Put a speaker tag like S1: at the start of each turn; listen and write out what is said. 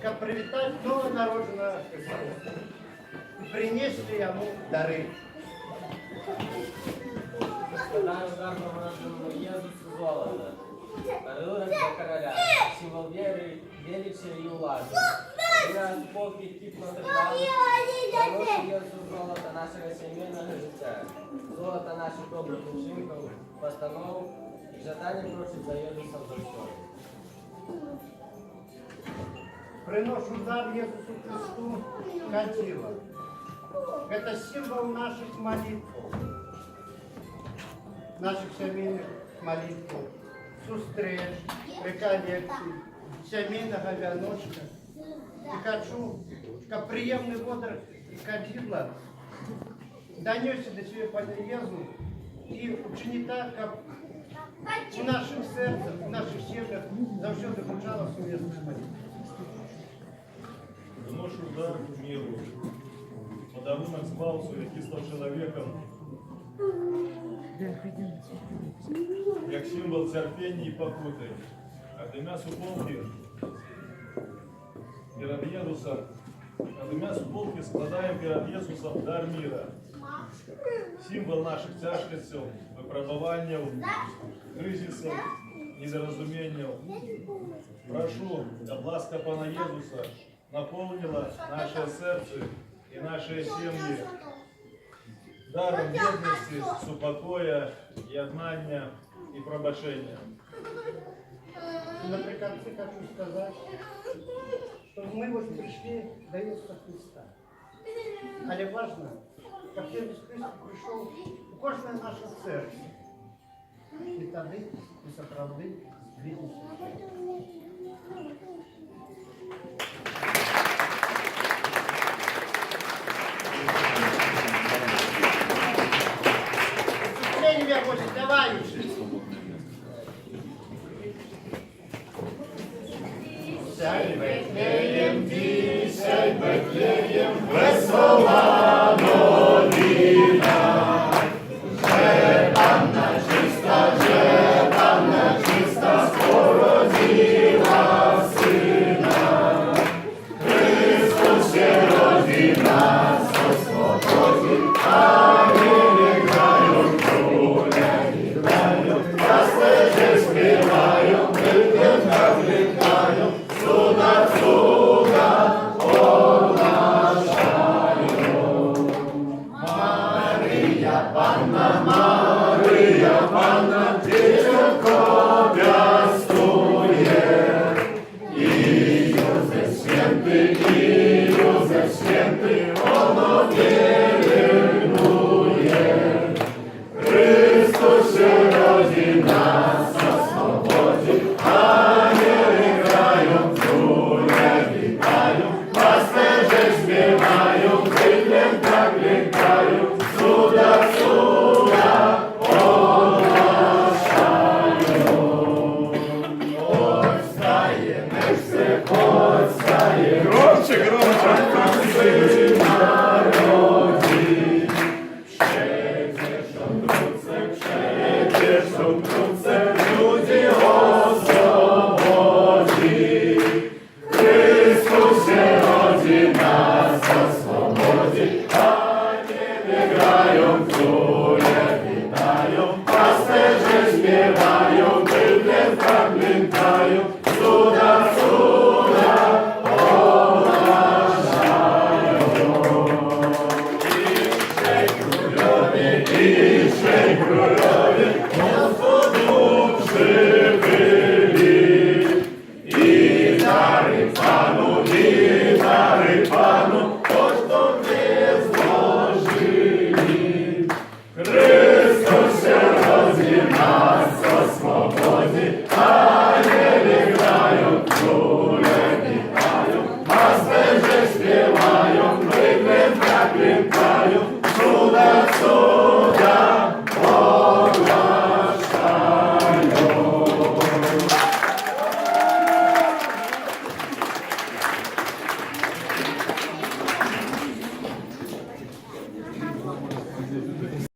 S1: как привітати новонародженого Христа. Принесли йому дари.
S2: Подарок новонародженому Єзусу золото. Подарунок для короля, символ віри, величия і уваги. І нас Бог відкіп надержав, приносить Єзусу золото нашого сімейного життя, золото наших добрих вчинків, постанов і жадання просить за Єзусом за все.
S1: Приношу дар Иисусу Христу кадила. Это символ наших молитв, наших семейных молитв, зустріч, реколекцій, семейного вяночка. И хочу, как приемный водор кадила, донесся до себе полезну и учини так, как у наших сердцах, в наших семьях завсёды звучало совместных молитв.
S3: Вношу дар миру, подарунок спасу, який став чоловіком, як символ терпіння і покути. А двумя суполки складаємо перед Ісусом дар мира. Символ наших тяжкостей, випробувань, кризисів, недорозумінь. Прошу, щоб ласка Пана Ісуса наполнила наше сердце и наши семьи даром верности, супокоя, єднання и пробачения.
S1: Наприкінці хочу сказать, что мы вот пришли до Иисуса Христа. Але важно, как Иисус Христос пришел у кожне наше серце. И тогда мы соправды видимся. Давай уже. Сядь, Бетлеєм, ти, сядь, Бетлеєм, весела.